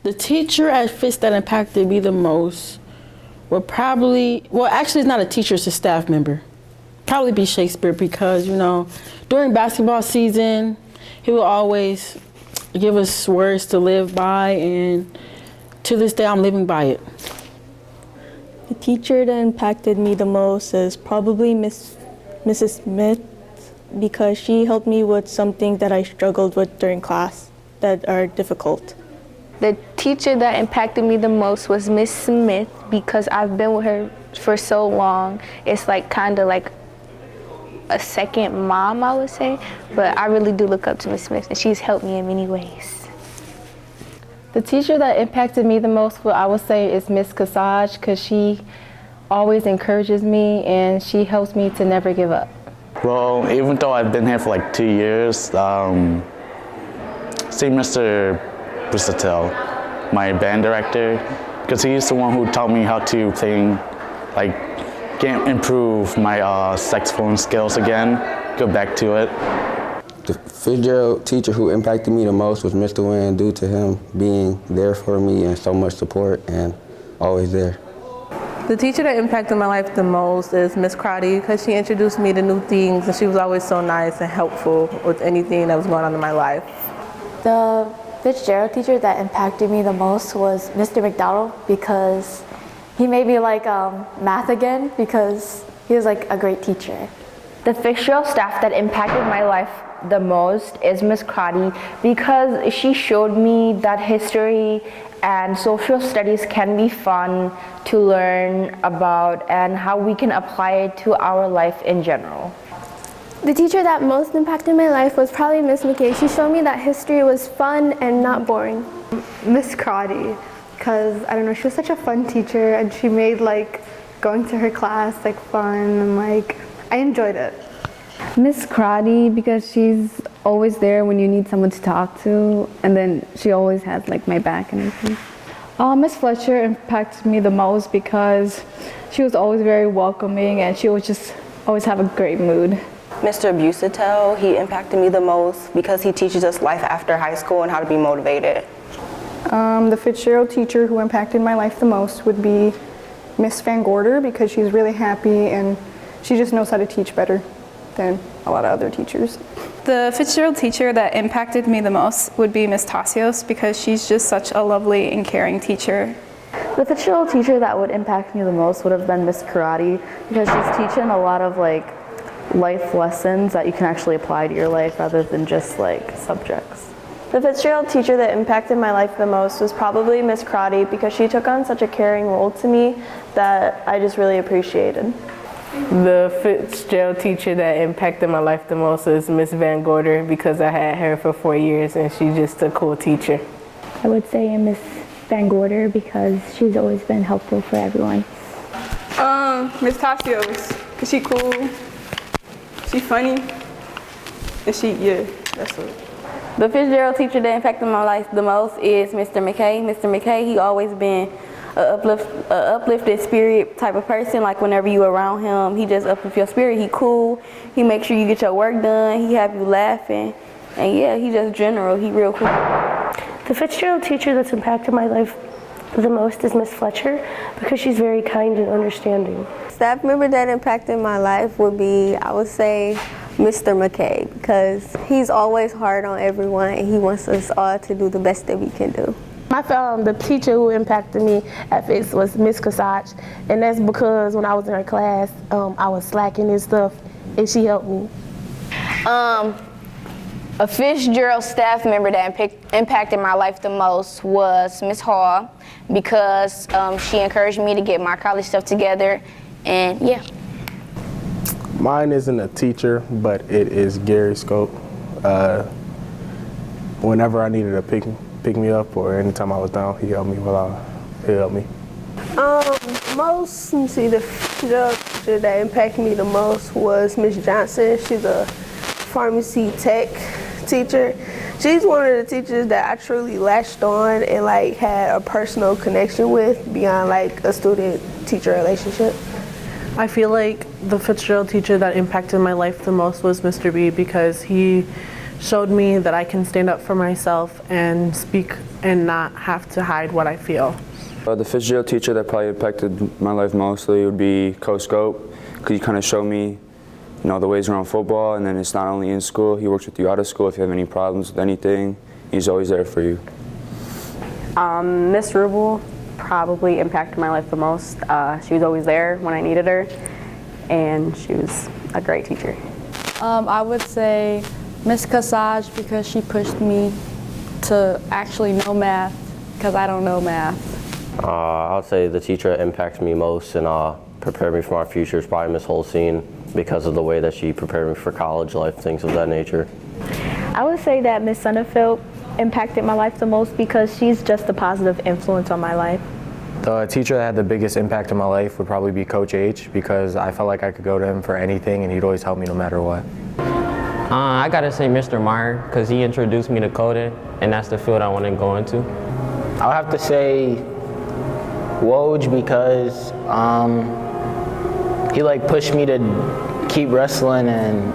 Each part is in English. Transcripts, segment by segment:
The teacher at Fitz that impacted me the most would probably, well, actually it's not a teacher, it's a staff member. Probably be Shakespeare because, during basketball season, he would always give us words to live by, and to this day I'm living by it. The teacher that impacted me the most is probably Mrs. Smith because she helped me with something that I struggled with during class that are difficult. The teacher that impacted me the most was Miss Smith because I've been with her for so long. It's kind of like a second mom, I would say, but I really do look up to Miss Smith and she's helped me in many ways. The teacher that impacted me the most, I would say, is Miss Cassage because she always encourages me and she helps me to never give up. Well, even though I've been here for 2 years, see Mr. Brisatel, my band director, because he's the one who taught me how to sing, improve my saxophone skills again, go back to it. The Fitzgerald teacher who impacted me the most was Mr. Wynn due to him being there for me and so much support and always there. The teacher that impacted my life the most is Miss Crotty because she introduced me to new things and she was always so nice and helpful with anything that was going on in my life. The Fitzgerald teacher that impacted me the most was Mr. McDowell because he made me like math again because he was a great teacher. The Fitzgerald staff that impacted my life the most is Miss Crotty because she showed me that history and social studies can be fun to learn about and how we can apply it to our life in general. The teacher that most impacted my life was probably Miss McKay. She showed me that history was fun and not boring. Miss Crotty, because she was such a fun teacher and she made going to her class fun and I enjoyed it. Miss Crotty because she's always there when you need someone to talk to, and then she always has my back and everything. Miss Fletcher impacted me the most because she was always very welcoming and she would just always have a great mood. Mr. Busatel, he impacted me the most because he teaches us life after high school and how to be motivated. The Fitzgerald teacher who impacted my life the most would be Miss Van Gorder because she's really happy and she just knows how to teach better than a lot of other teachers. The Fitzgerald teacher that impacted me the most would be Miss Tassios because she's just such a lovely and caring teacher. The Fitzgerald teacher that would impact me the most would have been Miss Karate because she's teaching a lot of life lessons that you can actually apply to your life rather than just subjects. The Fitzgerald teacher that impacted my life the most was probably Miss Crotty because she took on such a caring role to me that I just really appreciated. The Fitzgerald teacher that impacted my life the most is Miss Van Gorder because I had her for 4 years and she's just a cool teacher. I would say Miss Van Gorder because she's always been helpful for everyone. Miss Tassios, because she cool, she funny, and that's what. The Fitzgerald teacher that impacted my life the most is Mr. McKay. Mr. McKay, he always been an uplifted spirit type of person. Whenever you around him, he just uplifts your spirit. He cool. He makes sure you get your work done. He have you laughing. And yeah, he just general. He real cool. The Fitzgerald teacher that's impacted my life the most is Miss Fletcher because she's very kind and understanding. Staff member that impacted my life would be, I would say, Mr. McKay because he's always hard on everyone and he wants us all to do the best that we can do. The teacher who impacted me at Fitz was Miss Cassage, and that's because when I was in her class, I was slacking and stuff, and she helped me. A Fitzgerald staff member that impacted my life the most was Miss Hall because she encouraged me to get my college stuff together, and yeah. Mine isn't a teacher, but it is Gary Scope. Whenever I needed a pick me up or anytime I was down, he helped me. The teacher that impacted me the most was Miss Johnson. She's a pharmacy tech teacher. She's one of the teachers that I truly latched on and had a personal connection with beyond a student-teacher relationship. I feel like the Fitzgerald teacher that impacted my life the most was Mr. B because he showed me that I can stand up for myself and speak and not have to hide what I feel. The Fitzgerald teacher that probably impacted my life mostly would be Coach Scope, because he kind of showed me, the ways around football, and then it's not only in school, he works with you out of school if you have any problems with anything. He's always there for you. Miss Rubel probably impacted my life the most. She was always there when I needed her, and she was a great teacher. I would say Miss Kasaj, because she pushed me to actually know math, because I don't know math. I would say the teacher that impacted me most and prepared me for my future is probably Miss Holstein, because of the way that she prepared me for college life, things of that nature. I would say that Miss Sonnenfeld impacted my life the most because she's just a positive influence on my life. The teacher that had the biggest impact on my life would probably be Coach H, because I felt like I could go to him for anything and he'd always help me no matter what. I gotta say Mr. Meyer, because he introduced me to coding, and that's the field I want to go into. I'll have to say Woj, because he pushed me to keep wrestling and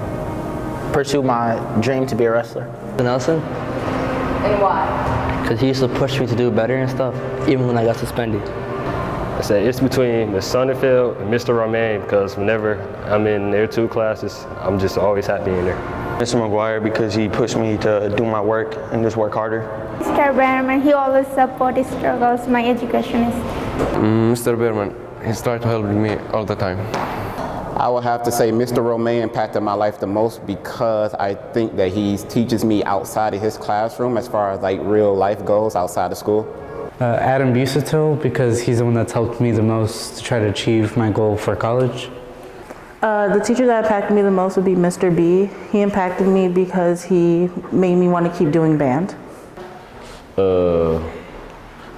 pursue my dream to be a wrestler. Nelson. And why? Because he used to push me to do better and stuff, even when I got suspended. I said it's between Ms. Sonnenfeld and Mr. Romain, because whenever I'm in their two classes, I'm just always happy in there. Mr. McGuire, because he pushed me to do my work and just work harder. Mr. Berman, he always supported struggles my educationist. Mr. Berman, he started helping me all the time. I would have to say Mr. Romain impacted my life the most, because I think that he teaches me outside of his classroom as far as real life goes outside of school. Adam Busatil, because he's the one that's helped me the most to try to achieve my goal for college. The teacher that impacted me the most would be Mr. B. He impacted me because he made me want to keep doing band.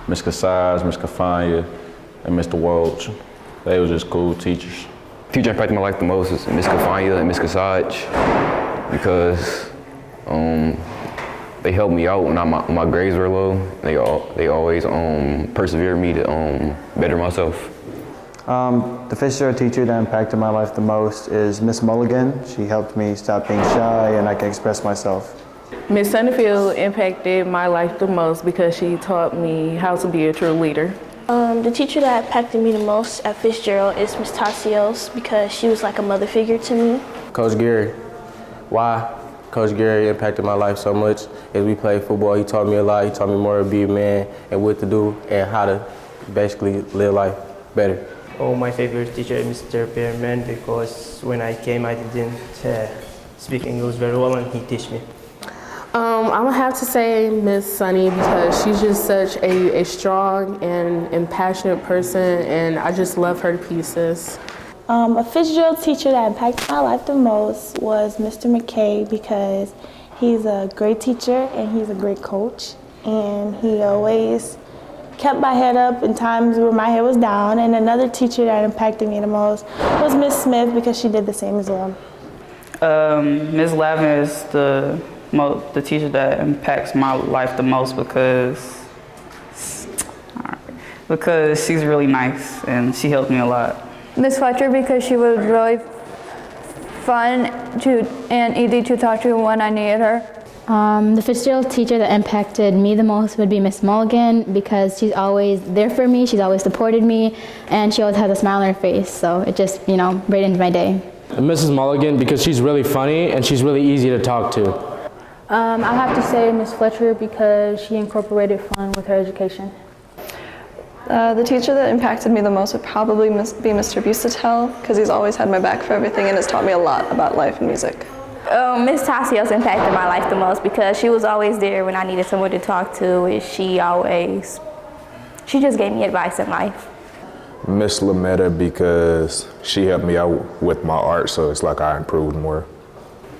Ms. Kasaj, Ms. Kafanya, and Mr. Walsh. They were just cool teachers. The teacher impacted my life the most is Ms. Kafanya and Ms. Kasaj, because they helped me out when my grades were low. They always persevered me to better myself. The Fitzgerald teacher that impacted my life the most is Miss Mulligan. She helped me stop being shy and I can express myself. Miss Sonnenfeld impacted my life the most because she taught me how to be a true leader. The teacher that impacted me the most at Fitzgerald is Miss Tassios, because she was like a mother figure to me. Coach Gary. Why Coach Gary impacted my life so much is we played football. He taught me a lot. He taught me more to be a man and what to do and how to basically live life better. Oh, my favorite teacher is Mr. Pearman, because when I came I didn't speak English very well and he taught me. I'm gonna have to say Miss Sunny, because she's just such a strong and passionate person, and I just love her to pieces. A Fitzgerald teacher that impacted my life the most was Mr. McKay, because he's a great teacher and he's a great coach, and he always kept my head up in times where my head was down. And another teacher that impacted me the most was Miss Smith, because she did the same as well. Ms. Lavin is the teacher that impacts my life the most, because she's really nice and she helped me a lot. Miss Fletcher, because she was really fun and easy to talk to when I needed her. The Fitzgerald teacher that impacted me the most would be Miss Mulligan, because she's always there for me, she's always supported me, and she always has a smile on her face, so it just, brightened my day. And Mrs. Mulligan, because she's really funny and she's really easy to talk to. I'll have to say Miss Fletcher, because she incorporated fun with her education. The teacher that impacted me the most would probably be Mr. Busatel, because he's always had my back for everything and has taught me a lot about life and music. Miss Tassios impacted my life the most, because she was always there when I needed someone to talk to, and she just gave me advice in life. Miss Lametta, because she helped me out with my art, so it's like I improved more.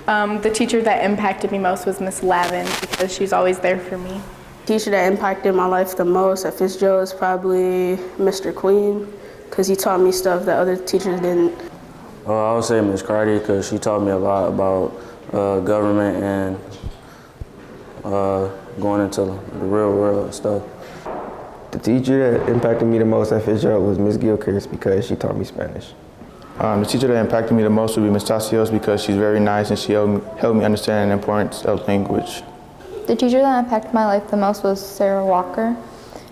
The teacher that impacted me most was Miss Lavin, because she's always there for me. The teacher that impacted my life the most at Fitzgerald is probably Mr. Queen, because he taught me stuff that other teachers didn't. I would say Miss Cardi, because she taught me a lot about government and going into the real world stuff. The teacher that impacted me the most at Fitzgerald was Miss Gilchrist, because she taught me Spanish. The teacher that impacted me the most would be Ms. Tassios because she's very nice and she helped me understand the importance of language. The teacher that impacted my life the most was Sarah Walker.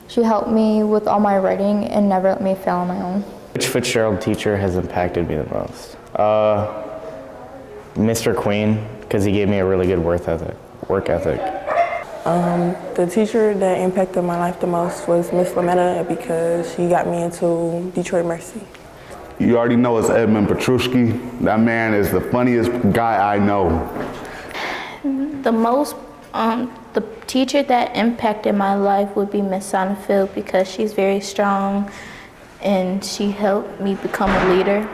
She helped me with all my writing and never let me fail on my own. Which Fitzgerald teacher has impacted me the most? Mr. Queen, because he gave me a really good work ethic. The teacher that impacted my life the most was Miss Lametta because she got me into Detroit Mercy. You already know it's Edmund Petrushki. That man is the funniest guy I know. The teacher that impacted my life would be Miss Sonnenfeld because she's very strong and she helped me become a leader.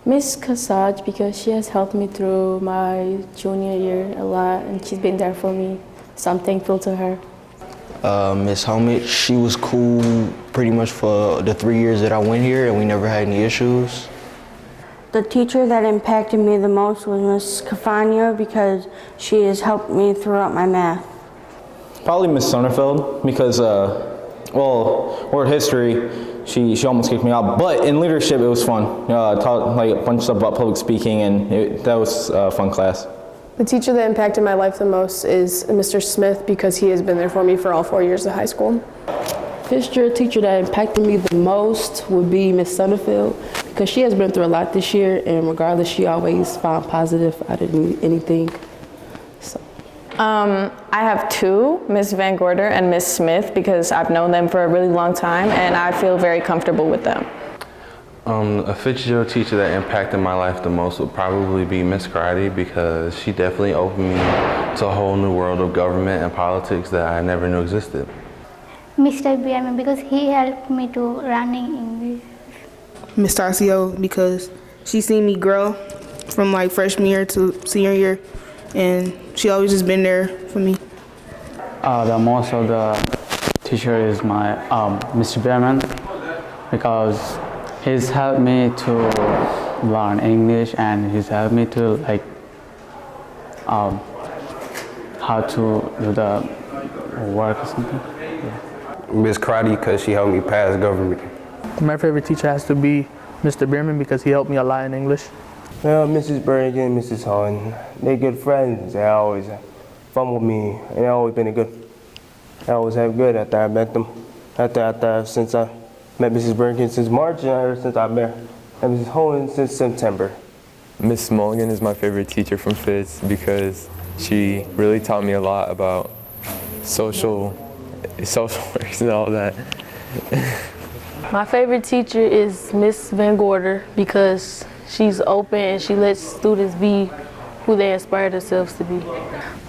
Miss Kasaj because she has helped me through my junior year a lot and she's been there for me, so I'm thankful to her. Miss Helmet, she was cool pretty much for the 3 years that I went here and we never had any issues. The teacher that impacted me the most was Miss Cafania because she has helped me throughout my math. Probably Miss Sonnenfeld because, world history, she almost kicked me out. But in leadership, it was fun. Taught like a bunch of stuff about public speaking, and that was a fun class. The teacher that impacted my life the most is Mr. Smith because he has been there for me for all 4 years of high school. Fitzgerald teacher that impacted me the most would be Miss Sonnenfeld because she has been through a lot this year, and regardless, she always found positive out of anything. I have two, Miss Van Gorder and Miss Smith, because I've known them for a really long time and I feel very comfortable with them. A Fitzgerald teacher that impacted my life the most would probably be Miss Grady because she definitely opened me to a whole new world of government and politics that I never knew existed. Mr. Bierman because he helped me to learning English. Miss Tassio because she seen me grow from like freshman year to senior year and she always just been there for me. The most of the teacher is my Mr. Bierman because he's helped me to learn English and he's helped me to like how to do the work or something. Miss Crotty because she helped me pass government. My favorite teacher has to be Mr. Bierman because he helped me a lot in English. Well, Mrs. Bergen, Mrs. Hahn, they're good friends. They always fun with me, and they always been I always have good after I met them. Since I met Mrs. Bergen since March, and since I met Mrs. Hahn since September. Miss Mulligan is my favorite teacher from Fitz because she really taught me a lot about social works and all that. My favorite teacher is Miss Van Gorder because she's open and she lets students be who they inspire themselves to be.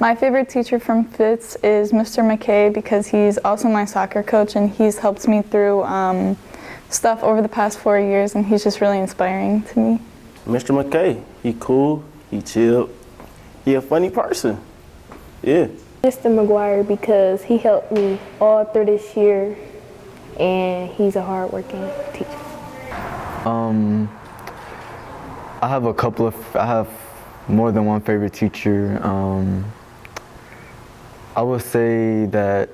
My favorite teacher from Fitz is Mr. McKay because he's also my soccer coach and he's helped me through stuff over the past 4 years and he's just really inspiring to me. Mr. McKay, he cool, he chill, he a funny person, yeah. Mr. McGuire because he helped me all through this year and he's a hardworking teacher. I have more than one favorite teacher. I would say that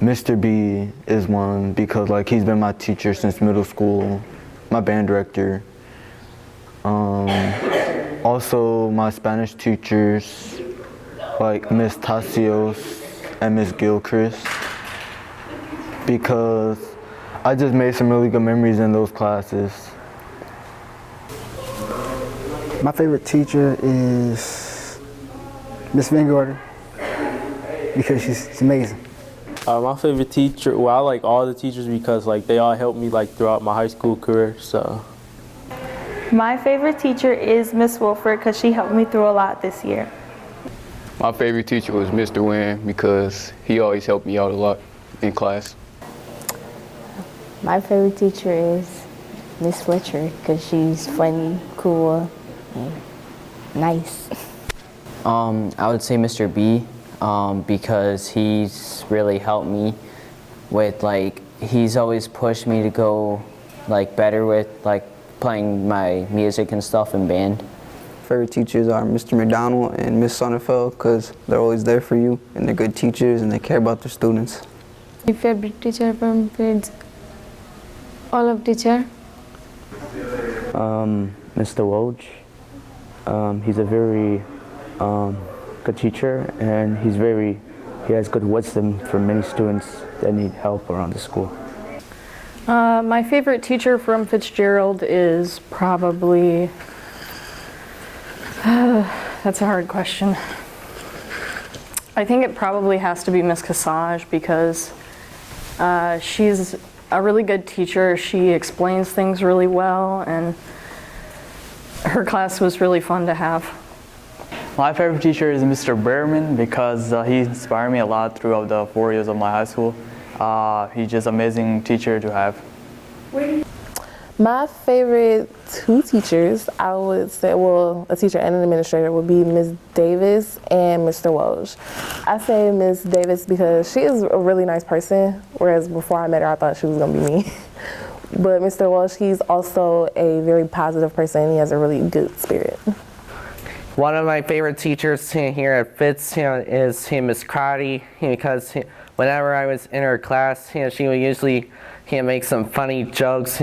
Mr. B is one because like he's been my teacher since middle school, my band director. Also my Spanish teachers like Miss Tassios and Miss Gilchrist because I just made some really good memories in those classes. My favorite teacher is Miss Van Gorder because she's amazing. My favorite teacher, well, I like all the teachers because like they all helped me like throughout my high school career, so. My favorite teacher is Miss Wilford because she helped me through a lot this year. My favorite teacher was Mr. Wynn because he always helped me out a lot in class. My favorite teacher is Miss Fletcher because she's funny, cool, and nice. I would say Mr. B because he's really helped me with he's always pushed me to go better with playing my music and stuff in band. Favorite teachers are Mr. McDonald and Miss Sonnenfeld because they're always there for you and they're good teachers and they care about their students. My favorite teacher from Fitz, all of teacher. Mr. Woj. He's a very good teacher, and he has good wisdom for many students that need help around the school. My favorite teacher from Fitzgerald is probably, that's a hard question. I think it probably has to be Miss Cassage because she's a really good teacher. She explains things really well, and her class was really fun to have. My favorite teacher is Mr. Behrman because he inspired me a lot throughout the 4 years of my high school. He's just an amazing teacher to have. My favorite two teachers, I would say, well, a teacher and an administrator, would be Ms. Davis and Mr. Woj. I say Ms. Davis because she is a really nice person, whereas before I met her, I thought she was going to be me. But Mr. Woj, he's also a very positive person. He has a really good spirit. One of my favorite teachers here at Fitz is Miss Crotty, because whenever I was in her class, she would usually make some funny jokes,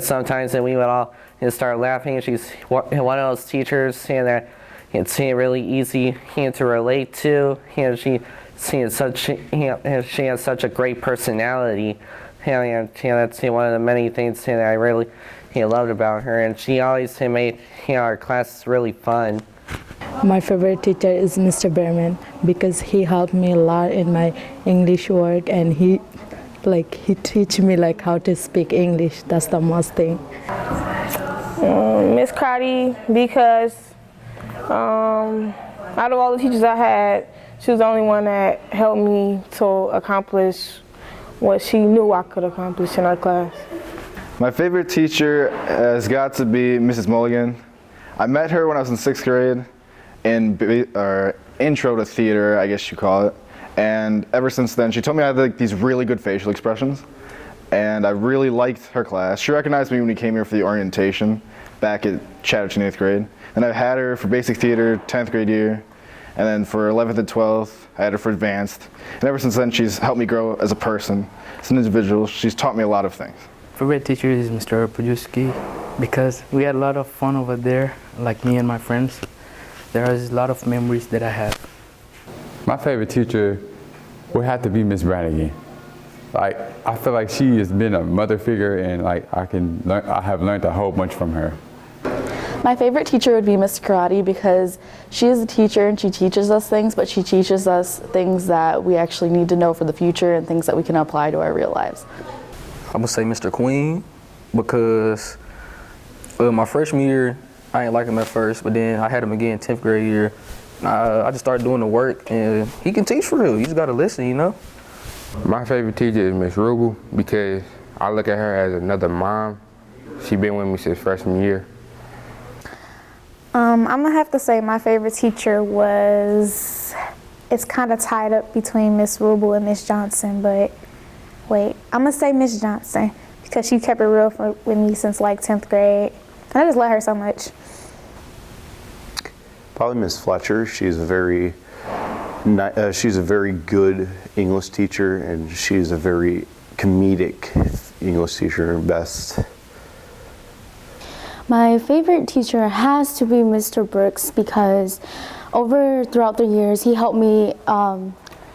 sometimes, and we would all start laughing. She's one of those teachers that it's really easy to relate to. She has such a great personality. That's one of the many things that I really loved about her, and she always made our class really fun. My favorite teacher is Mr. Behrman because he helped me a lot in my English work, and he teach me how to speak English. That's the most thing. Miss Crotty because out of all the teachers I had, she was the only one that helped me to accomplish what she knew I could accomplish in our class. My favorite teacher has got to be Mrs. Mulligan. I met her when I was in 6th grade in intro to theater, I guess you call it. And ever since then, she told me I had these really good facial expressions. And I really liked her class. She recognized me when we came here for the orientation back at Chatterton 8th grade. And I've had her for basic theater 10th grade year. And then for 11th and 12th, I had her for advanced. And ever since then, she's helped me grow as a person, as an individual. She's taught me a lot of things. Favorite teacher is Mr. Podjuski because we had a lot of fun over there, like me and my friends. There is a lot of memories that I have. My favorite teacher would have to be Miss Brannigan. I feel like she has been a mother figure, and I have learned a whole bunch from her. My favorite teacher would be Miss Karate because she is a teacher and she teaches us things, but she teaches us things that we actually need to know for the future and things that we can apply to our real lives. I'm gonna say Mr. Queen because my freshman year, I ain't like him at first, but then I had him again 10th grade year. I just started doing the work, and he can teach for real. You just gotta listen, My favorite teacher is Miss Rubel because I look at her as another mom. She been with me since freshman year. I'm gonna have to say my favorite teacher it's kind of tied up between Miss Rubel and Miss Johnson, but wait, I'm gonna say Miss Johnson because she kept it real with me since 10th grade. And I just love her so much. Probably Miss Fletcher. She's a very good English teacher, and she's a very comedic English teacher, best. My favorite teacher has to be Mr. Brooks because throughout the years he helped me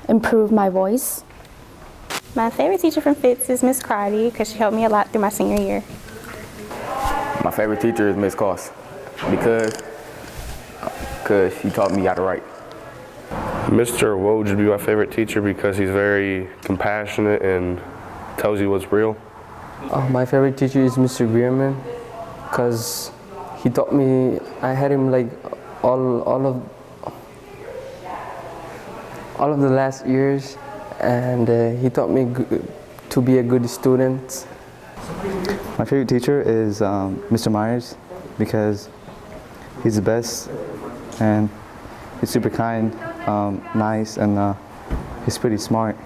improve my voice. My favorite teacher from Fitz is Miss Crotty because she helped me a lot through my senior year. My favorite teacher is Miss Cost because she taught me how to write. Mr. Woj would be my favorite teacher because he's very compassionate and tells you what's real. My favorite teacher is Mr. Bierman because he taught me, I had him all of the last years, and he taught me to be a good student. My favorite teacher is Mr. Myers because he's the best, and he's super kind, nice, and he's pretty smart.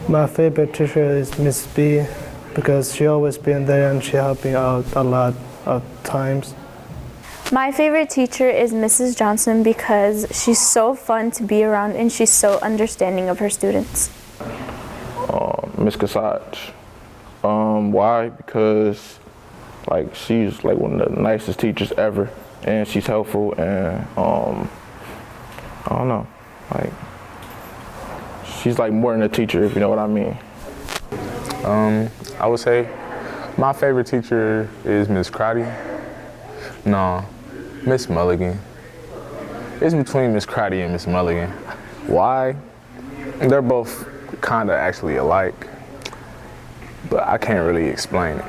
My favorite teacher is Miss B because she always been there and she helped me out a lot of times. My favorite teacher is Mrs. Johnson because she's so fun to be around and she's so understanding of her students. Miss Cassage. Why? Because Like, she's like one of the nicest teachers ever, and she's helpful, and I don't know, like, she's like more than a teacher, if you know what I mean. I would say my favorite teacher is Miss Crotty. No, Miss Mulligan. It's between Miss Crotty and Miss Mulligan. Why? They're both kind of actually alike, but I can't really explain it.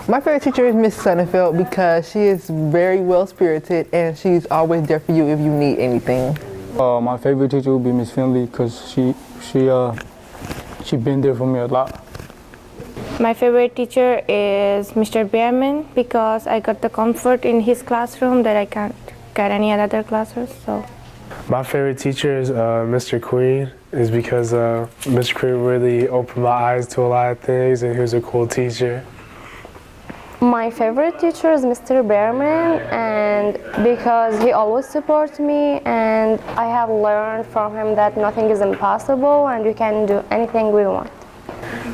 My favorite teacher is Miss Sonnenfeld because she is very well-spirited and she's always there for you if you need anything. My favorite teacher would be Miss Finley because she been there for me a lot. My favorite teacher is Mr. Behrman because I got the comfort in his classroom that I can't get any other classes. So. My favorite teacher is Mr. Queen, is because Mr. Queen really opened my eyes to a lot of things, and he was a cool teacher. My favorite teacher is Mr. Behrman, and because he always supports me, and I have learned from him that nothing is impossible and we can do anything we want.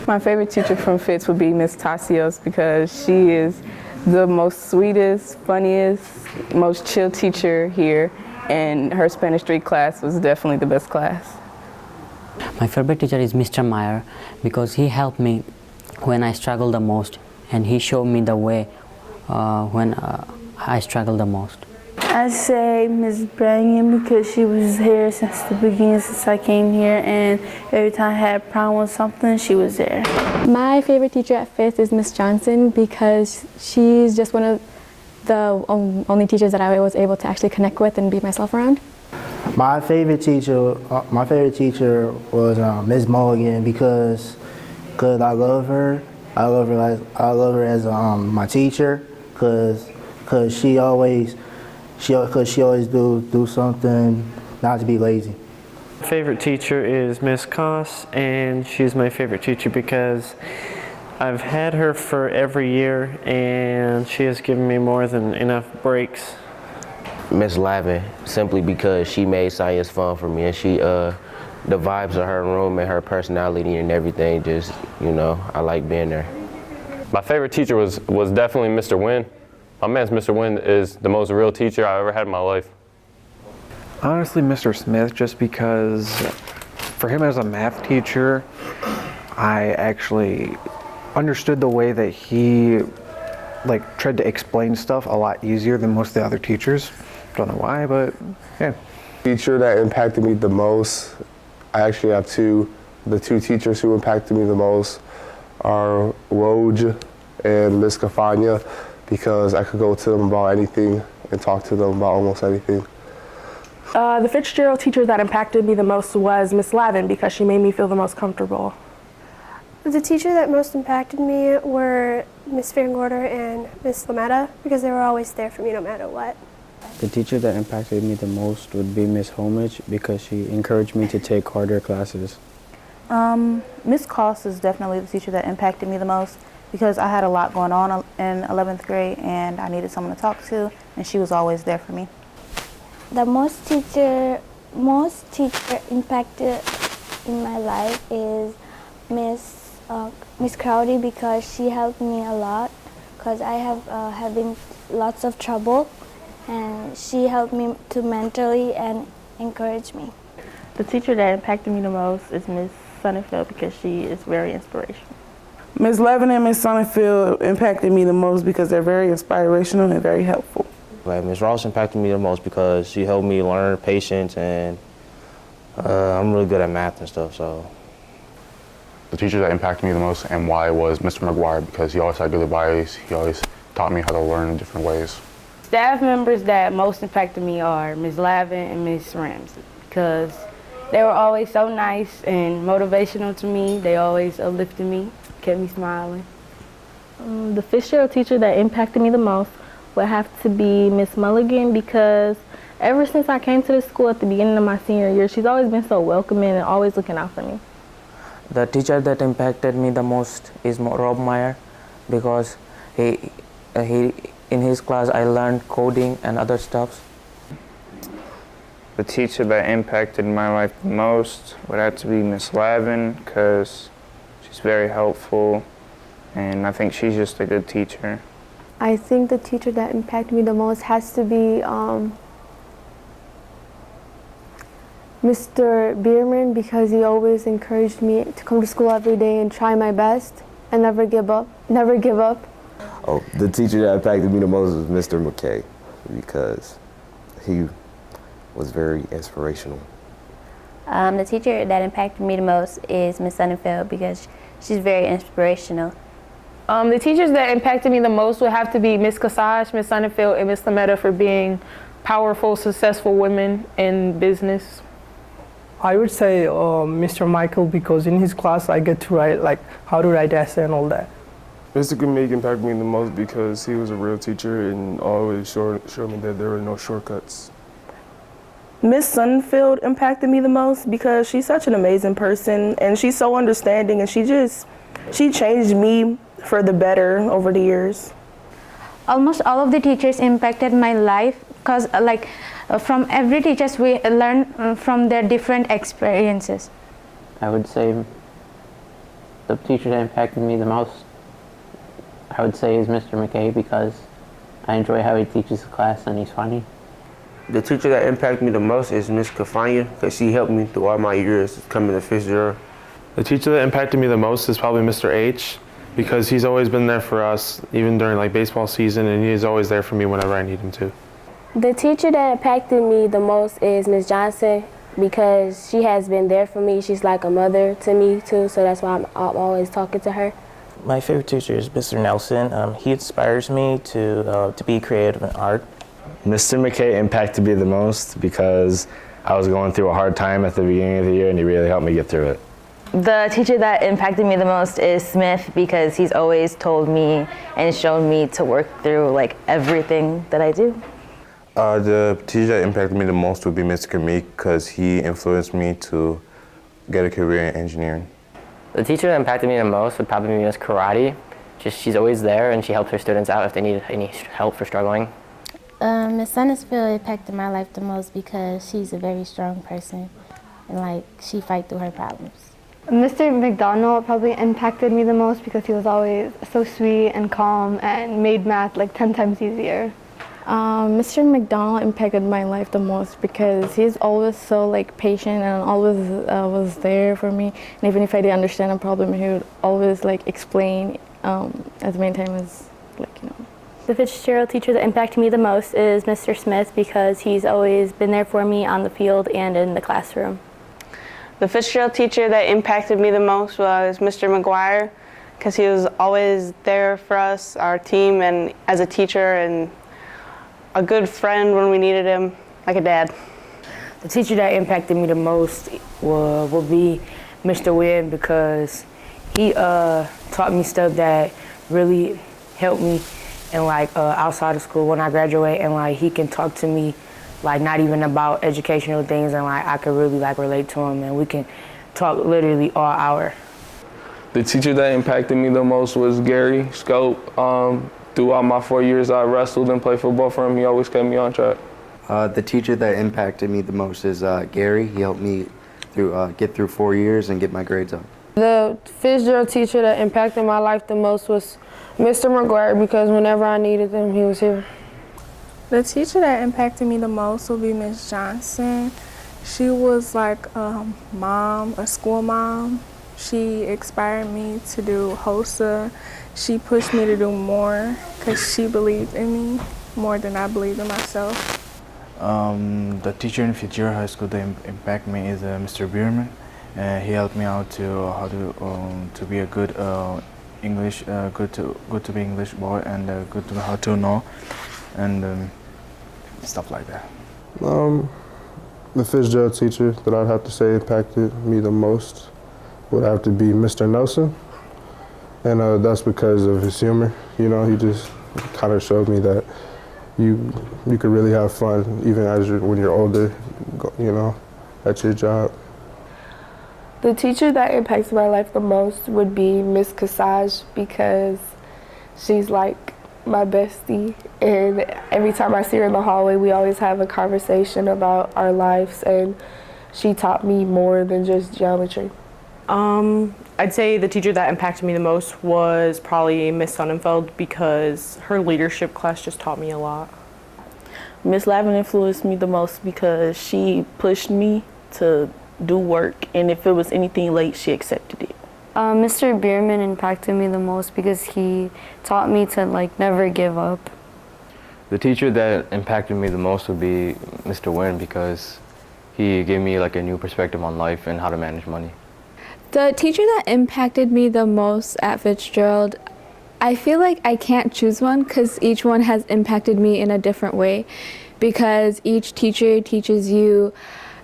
My favorite teacher from Fitz would be Miss Tassios because she is the most sweetest, funniest, most chill teacher here, and her Spanish 3 class was definitely the best class. My favorite teacher is Mr. Meyer because he helped me when I struggled the most, and he showed me the way when I struggled the most. I'd say Ms. Brannigan because she was here since the beginning, since I came here, and every time I had a problem with something, she was there. My favorite teacher at Fifth is Ms. Johnson because she's just one of the only teachers that I was able to actually connect with and be myself around. My favorite teacher was Ms. Mulligan because I love her. I love her as my teacher because she always do something, not to be lazy. My favorite teacher is Miss Koss, and she's my favorite teacher because I've had her for every year, and she has given me more than enough breaks. Miss Lavin, simply because she made science fun for me, and she, the vibes of her room and her personality and everything, just, you know, I like being there. My favorite teacher was definitely Mr. Wynn. My man's Mr. Wynn is the most real teacher I've ever had in my life. Honestly, Mr. Smith, just because for him as a math teacher, I actually understood the way that he tried to explain stuff a lot easier than most of the other teachers. Don't know why, but yeah. Teacher that impacted me the most, I actually have two. The two teachers who impacted me the most are Woj and Miss Cafagna, because I could go to them about anything and talk to them about almost anything. The Fitzgerald teacher that impacted me the most was Miss Lavin because she made me feel the most comfortable. The teacher that most impacted me were Miss Van Gorder and Miss Lametta because they were always there for me no matter what. The teacher that impacted me the most would be Miss Homage because she encouraged me to take harder classes. Miss Koss is definitely the teacher that impacted me the most because I had a lot going on in 11th grade and I needed someone to talk to, and she was always there for me. The most teacher impacted in my life is Miss Crowdy because she helped me a lot because I have having lots of trouble, and she helped me to mentally and encourage me. The teacher that impacted me the most is Miss Sonnenfeld because she is very inspirational. Ms. Levin and Ms. Sonnenfeld impacted me the most because they're very inspirational and very helpful. Ms. Ross impacted me the most because she helped me learn patience, and I'm really good at math and stuff. So, the teacher that impacted me the most and why was Mr. McGuire because he always had good advice. He always taught me how to learn in different ways. Staff members that most impacted me are Ms. Lavin and Ms. Ramsey because they were always so nice and motivational to me. They always uplifted me, kept me smiling. The Fitzgerald teacher that impacted me the most would have to be Miss Mulligan because ever since I came to the school at the beginning of my senior year, she's always been so welcoming and always looking out for me. The teacher that impacted me the most is Rob Meyer because he in his class I learned coding and other stuff. The teacher that impacted my life the most would have to be Miss Lavin because she's very helpful and I think she's just a good teacher. I think the teacher that impacted me the most has to be Mr. Bierman, because he always encouraged me to come to school every day and try my best and never give up. Never give up. Oh, the teacher that impacted me the most was Mr. McKay, because he was very inspirational. The teacher that impacted me the most is Miss Sonnenfeld, because she's very inspirational. The teachers that impacted me the most would have to be Miss Cassage, Miss Sonnenfeld, and Miss Lametta for being powerful, successful women in business. I would say Mr. Michael, because in his class I get to write like how to write essay and all that. Mr. Kamik impacted me the most because he was a real teacher and always showed me that there were no shortcuts. Miss Sonnenfeld impacted me the most because she's such an amazing person and she's so understanding, and she changed me for the better over the years. Almost all of the teachers impacted my life because from every teacher we learn from their different experiences. I would say the teacher that impacted me the most, I would say, is Mr. McKay, because I enjoy how he teaches the class and he's funny. The teacher that impacted me the most is Miss Cafania, because she helped me through all my years coming to Fitzgerald. The teacher that impacted me the most is probably Mr. H, because he's always been there for us, even during like baseball season, and he's always there for me whenever I need him to. The teacher that impacted me the most is Ms. Johnson, because she has been there for me. She's like a mother to me too, so that's why I'm always talking to her. My favorite teacher is Mr. Nelson. He inspires me to be creative in art. Mr. McKay impacted me the most because I was going through a hard time at the beginning of the year and he really helped me get through it. The teacher that impacted me the most is Smith, because he's always told me and shown me to work through like everything that I do. The teacher that impacted me the most would be Mr. Kamik, because he influenced me to get a career in engineering. The teacher that impacted me the most would probably be Miss Karate. She's always there and she helps her students out if they need any help for struggling. Miss Sonnenfeld impacted my life the most because she's a very strong person and she fights through her problems. Mr. McDonald probably impacted me the most because he was always so sweet and calm and made math 10 times easier. Mr. McDonald impacted my life the most because he's always so patient and always was there for me. And even if I didn't understand a problem, he would always explain at the main time as The Fitzgerald teacher that impacted me the most is Mr. Smith, because he's always been there for me on the field and in the classroom. The Fitzgerald teacher that impacted me the most was Mr. McGuire, because he was always there for us, our team, and as a teacher and a good friend when we needed him, like a dad. The teacher that impacted me the most will be Mr. Wynn, because he taught me stuff that really helped me and outside of school when I graduate, and he can talk to me not even about educational things, and I could really relate to him, and we can talk literally all hour. The teacher that impacted me the most was Gary Scope. Throughout my 4 years I wrestled and played football for him. He always kept me on track. The teacher that impacted me the most is Gary. He helped me get through 4 years and get my grades up. The Fitzgerald teacher that impacted my life the most was Mr. McGuire, because whenever I needed him, he was here. The teacher that impacted me the most will be Miss Johnson. She was like a mom, a school mom. She inspired me to do HOSA. She pushed me to do more because she believed in me more than I believed in myself. The teacher in Fitzgerald High School that impacted me is Mr. Bierman. He helped me out to be a good English, good to be English boy, and good to how to know, and stuff like that. The Fitzgerald teacher that I'd have to say impacted me the most would have to be Mr. Nelson, and that's because of his humor. He just kind of showed me that you could really have fun even when you're older, at your job. The teacher that impacts my life the most would be Miss Cassage, because she's like my bestie, and every time I see her in the hallway, we always have a conversation about our lives, and she taught me more than just geometry. I'd say the teacher that impacted me the most was probably Miss Sonnenfeld because her leadership class just taught me a lot. Miss Lavin influenced me the most because she pushed me to do work, and if it was anything late, she accepted it. Mr. Bierman impacted me the most because he taught me to never give up. The teacher that impacted me the most would be Mr. Wynn because he gave me a new perspective on life and how to manage money. The teacher that impacted me the most at Fitzgerald, I feel like I can't choose one because each one has impacted me in a different way, because each teacher teaches you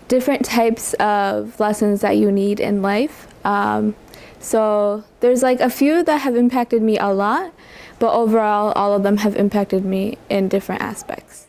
different types of lessons that you need in life. So there's a few that have impacted me a lot, but overall all of them have impacted me in different aspects.